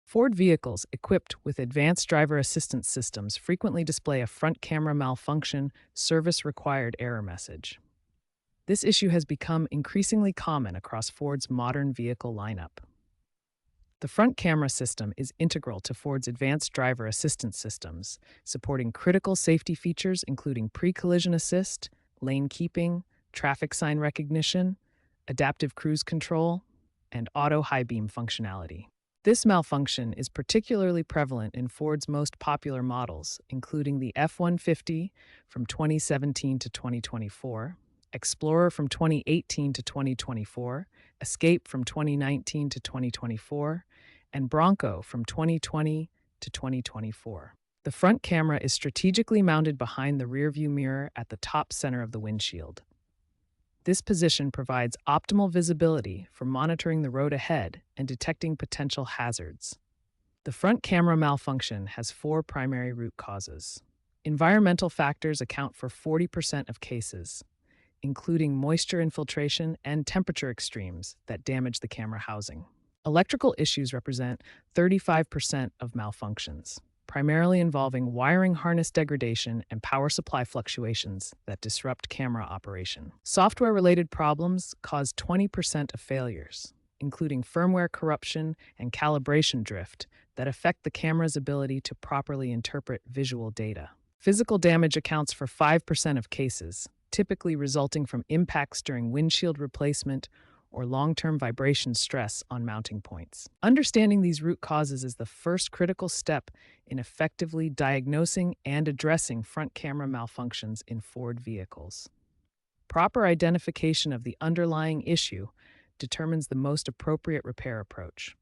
Ford vehicles equipped with advanced driver assistance systems frequently display a front camera malfunction service required error message. This issue has become increasingly common across Ford's modern vehicle lineup. The front camera system is integral to Ford's advanced driver assistance systems, supporting critical safety features including pre-collision assist, lane keeping, traffic sign recognition, adaptive cruise control, and auto high beam functionality. This malfunction is particularly prevalent in Ford's most popular models, including the F-150 from 2017 to 2024, Explorer from 2018 to 2024, Escape from 2019 to 2024, and Bronco from 2020 to 2024. The front camera is strategically mounted behind the rearview mirror at the top center of the windshield. This position provides optimal visibility for monitoring the road ahead and detecting potential hazards. The front camera malfunction has four primary root causes. Environmental factors account for 40% of cases, including moisture infiltration and temperature extremes that damage the camera housing. Electrical issues represent 35% of malfunctions, primarily involving wiring harness degradation and power supply fluctuations that disrupt camera operation. Software-related problems cause 20% of failures, including firmware corruption and calibration drift that affect the camera's ability to properly interpret visual data. Physical damage accounts for 5% of cases, typically resulting from impacts during windshield replacement or long-term vibration stress on mounting points. Understanding these root causes is the first critical step in effectively diagnosing and addressing front camera malfunctions in Ford vehicles. Proper identification of the underlying issue determines the most appropriate repair approach.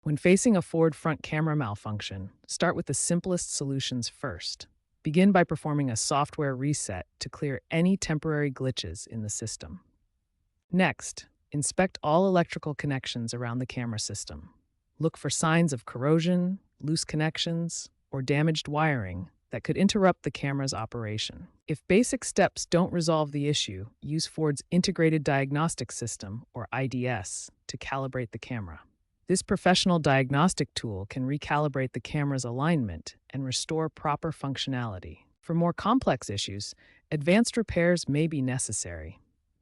When facing a Ford front camera malfunction, start with the simplest solutions first. Begin by performing a software reset to clear any temporary glitches in the system. Next, inspect all electrical connections around the camera system. Look for signs of corrosion, loose connections, or damaged wiring that could interrupt the camera's operation. If basic steps don't resolve the issue, use Ford's Integrated Diagnostic System, or IDS, to calibrate the camera. This professional diagnostic tool can recalibrate the camera's alignment and restore proper functionality. For more complex issues, advanced repairs may be necessary.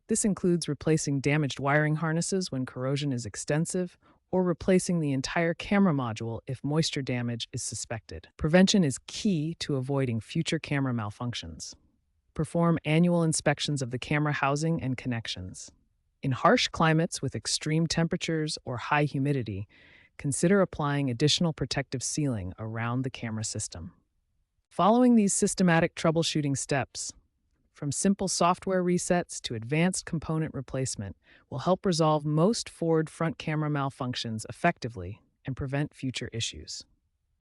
This includes replacing damaged wiring harnesses when corrosion is extensive, or replacing the entire camera module if moisture damage is suspected. Prevention is key to avoiding future camera malfunctions. Perform annual inspections of the camera housing and connections. In harsh climates with extreme temperatures or high humidity, consider applying additional protective sealing around the camera system. Following these systematic troubleshooting steps, from simple software resets to advanced component replacement, will help resolve most Ford front camera malfunctions effectively and prevent future issues.